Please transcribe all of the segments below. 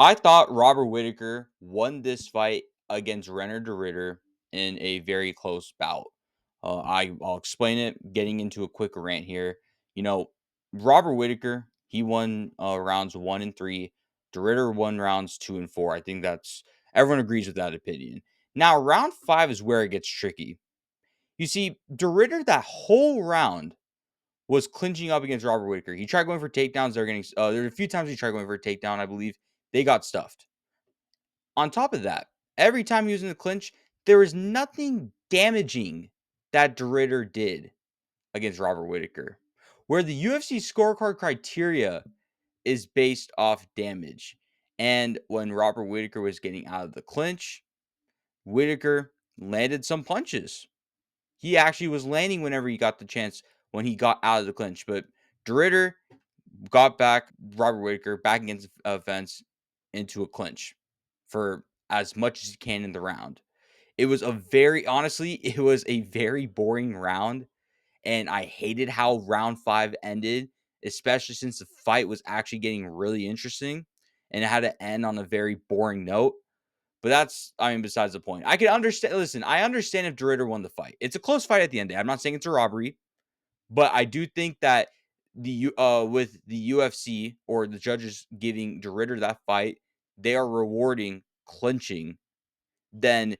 I thought Robert Whittaker won this fight against Renner de Ritter in a very close bout. I'll explain it. Getting into a quick rant here. You know, Robert Whittaker, he won rounds 1 and 3. De Ritter won rounds 2 and 4. I think that's everyone agrees with that opinion. Now, round 5 is where it gets tricky. You see, De Ritter that whole round was clinching up against Robert Whittaker. He tried going for takedowns. They're getting there were a few times he tried going for a takedown. I believe they got stuffed. On top of that, every time he was in the clinch, there was nothing damaging that De Ritter did against Robert Whittaker. Where the UFC scorecard criteria is based off damage. And when Robert Whittaker was getting out of the clinch, Whittaker landed some punches. He actually was landing whenever he got the chance when he got out of the clinch. But De Ritter got back Robert Whittaker back against the fence into a clinch for as much as he can in the round. It was a very honestly, it was a very boring round, and I hated how round 5 ended, especially since the fight was actually getting really interesting and it had to end on a very boring note. But that's, I mean, besides the point. I can understand. Listen, I understand if De Ritter won the fight. It's a close fight at the end of the day. I'm not saying it's a robbery, but I do think that with the UFC or the judges giving De Ritter that fight, they are rewarding clinching than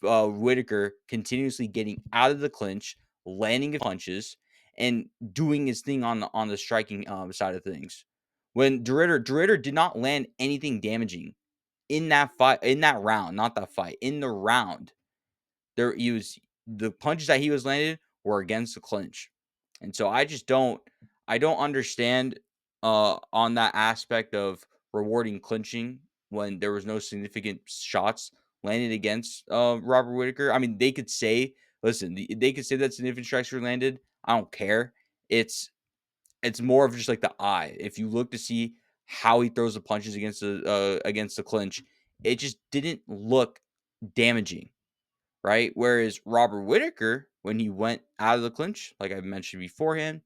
Whittaker continuously getting out of the clinch, landing punches, and doing his thing on the striking side of things. When De Ritter did not land anything damaging in that fight, in that round, not that fight, in the round. There, he was the punches that he was landed were against the clinch, and so I don't understand on that aspect of rewarding clinching when there was no significant shots landed against Robert Whittaker. I mean, they could say, listen, they could say that significant strikes were landed. I don't care. It's it's more of just like the eye. If you look to see how he throws the punches against the clinch, it just didn't look damaging, right? Whereas Robert Whittaker, when he went out of the clinch, like I mentioned beforehand,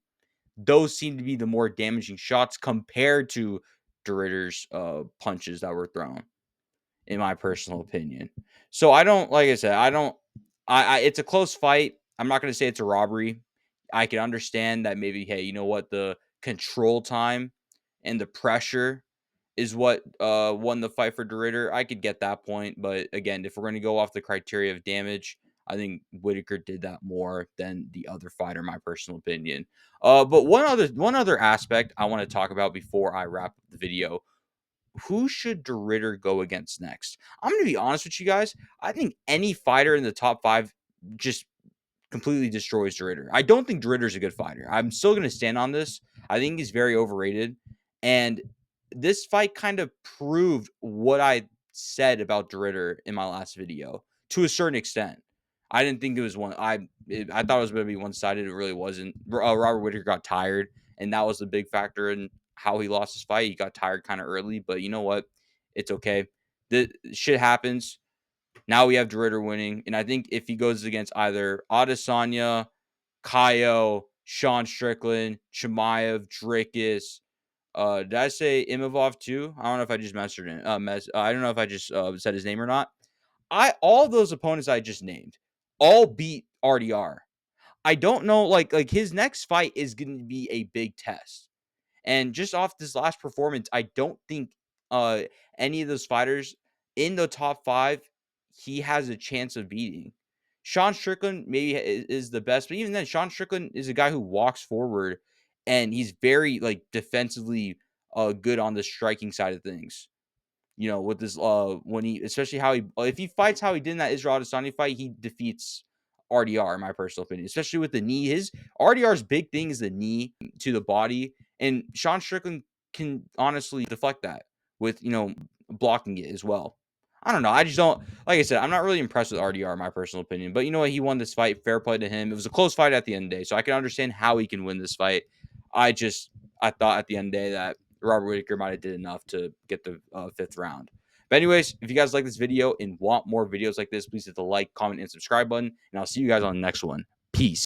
those seem to be the more damaging shots compared to De Ritter's punches that were thrown, in my personal opinion. So I don't, like I said, I don't, it's a close fight. I'm not going to say it's a robbery. I can understand that maybe, hey, you know what, the control time and the pressure is what won the fight for De Ritter. I could get that point, but again, if we're going to go off the criteria of damage, I think Whittaker did that more than the other fighter, in my personal opinion. But one other aspect I want to talk about before I wrap up the video: who should De Ritter go against next? I'm going to be honest with you guys. I think any fighter in the top 5 just completely destroys De Ritter. I don't think De Ritter's a good fighter. I'm still going to stand on this. I think he's very overrated. And this fight kind of proved what I said about De Ritter in my last video to a certain extent. I didn't think it was one. I thought it was going to be one sided. It really wasn't. Robert Whittaker got tired, and that was the big factor in how he lost his fight. He got tired kind of early, but you know what? It's okay. The shit happens. Now we have De Ritter winning, and I think if he goes against either Adesanya, Kaio, Sean Strickland, Chimaev, Dricus, did I say Imavov too? I don't know if I just messed it. I don't know if I just said his name or not. All those opponents I just named all beat RDR. I don't know, like his next fight is going to be a big test. And just off this last performance, I don't think uh any of those fighters in the top 5 he has a chance of beating. Sean Strickland maybe is the best, but even then, Sean Strickland is a guy who walks forward and he's very like defensively good on the striking side of things. You know, with this when he, especially how he, if he fights how he did in that Israel Adesanya fight, he defeats RDR, in my personal opinion, especially with the knee. His RDR's big thing is the knee to the body, and Sean Strickland can honestly deflect that with, you know, blocking it as well. I don't know. I just don't, like I said, I'm not really impressed with RDR, in my personal opinion. But you know what? He won this fight. Fair play to him. It was a close fight at the end of the day, so I can understand how he can win this fight. I just, I thought at the end of the day that Robert Whittaker might have did enough to get the 5th round. But anyways, if you guys like this video and want more videos like this, please hit the like, comment, and subscribe button. And I'll see you guys on the next one. Peace.